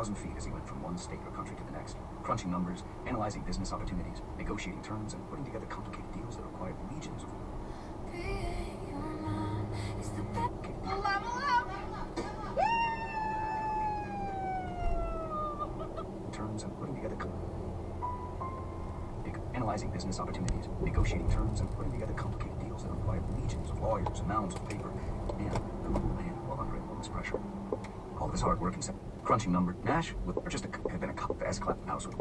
35,000 feet as he went from one state or country to the next, crunching numbers, analyzing business opportunities, negotiating terms, and putting together complicated deals that required legions of terms and putting together analyzing business opportunities, negotiating terms, and putting together complicated deals that required legions of lawyers and mounds of paper, and a cool hand while under enormous pressure. All of his hard work and crunching number. Nash had been a cop of S-class house with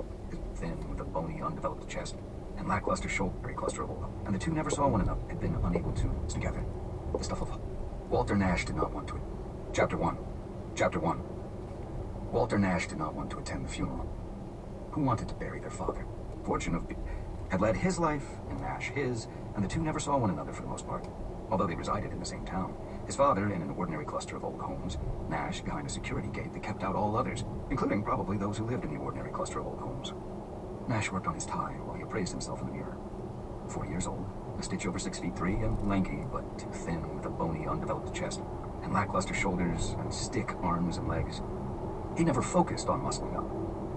thin, with a bony, undeveloped chest, and lackluster shoulder, very clusterable. And the two never saw one another, had been unable to together. The stuff of Walter Nash did not want to. Chapter 1. Walter Nash did not want to attend the funeral. Who wanted to bury their father? Fortune had led his life, and Nash his, and the two never saw one another for the most part, although they resided in the same town. His father in an ordinary cluster of old homes, Nash behind a security gate that kept out all others, including probably those who lived in the ordinary cluster of old homes. Nash worked on his tie while he appraised himself in the mirror. 40 years old, a stitch over 6'3" and lanky, but too thin, with a bony, undeveloped chest, and lackluster shoulders, and stick arms and legs. He never focused on muscling up.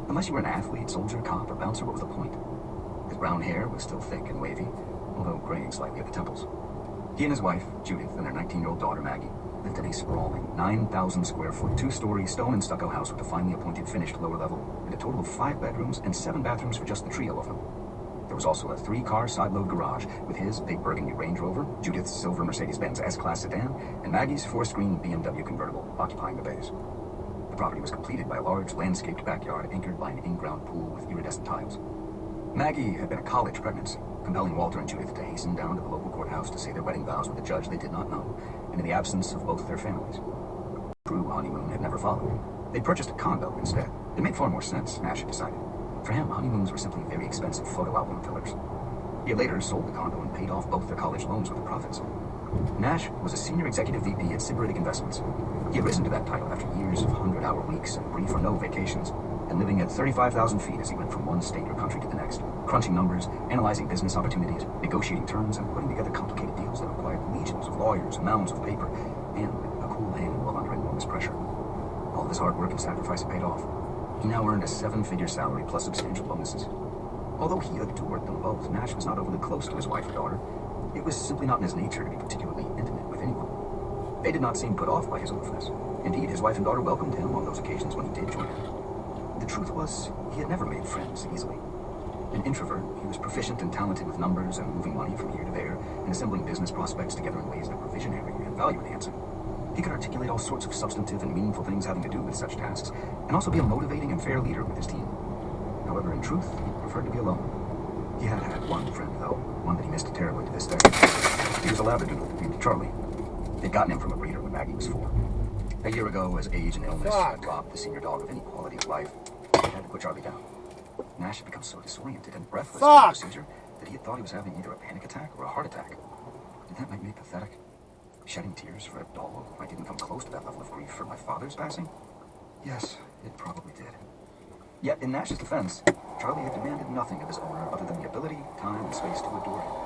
Unless you were an athlete, soldier, cop, or bouncer, what was the point? His brown hair was still thick and wavy, although graying slightly at the temples. He and his wife, Judith, and their 19-year-old daughter, Maggie, lived in a sprawling, 9,000 square foot, two-story stone and stucco house with a finely appointed finished lower level, and a total of 5 bedrooms and 7 bathrooms for just the trio of them. There was also a 3-car side-load garage with his big burgundy Range Rover, Judith's silver Mercedes-Benz S-Class sedan, and Maggie's 4-screen BMW convertible occupying the bays. The property was completed by a large landscaped backyard anchored by an in-ground pool with iridescent tiles. Maggie had been a college pregnancy, compelling Walter and Judith to hasten down to the local courthouse to say their wedding vows with a judge they did not know, and in the absence of both their families. A true honeymoon had never followed. They purchased a condo instead. It made far more sense, Nash had decided. For him, honeymoons were simply very expensive photo album fillers. He had later sold the condo and paid off both their college loans with the profits. Nash was a senior executive VP at Sybaritic Investments. He had risen to that title after years of 100-hour weeks and brief or no vacations, and living at 35,000 feet as he went from one state or country to the next, crunching numbers, analyzing business opportunities, negotiating terms, and putting together complicated deals that required legions of lawyers and mounds of paper, and a cool hand while under enormous pressure. All of his hard work and sacrifice had paid off. He now earned a 7-figure salary plus substantial bonuses. Although he adored them both, Nash was not overly close to his wife or daughter. It was simply not in his nature to be particularly intimate with anyone. They did not seem put off by his aloofness. Indeed, his wife and daughter welcomed him on those occasions when he did join them. The truth was, he had never made friends easily. An introvert, he was proficient and talented with numbers and moving money from here to there, and assembling business prospects together in ways that were visionary and value-enhancing. He could articulate all sorts of substantive and meaningful things having to do with such tasks, and also be a motivating and fair leader with his team. However, in truth, he preferred to be alone. He had had one friend, though, one that he missed terribly to this day. He was a Labradoodle named Charlie. They'd gotten him from a breeder when Maggie was 4. A year ago, as age and illness had robbed the senior dog of any quality of life, he had to put Charlie down. Nash had become so disoriented and breathless in the procedure that he had thought he was having either a panic attack or a heart attack. And that might be pathetic. Shedding tears for a dog might even come close to that level of grief for my father's passing? Yes, it probably did. Yet, in Nash's defense, Charlie had demanded nothing of his owner other than the ability, time, and space to adore him.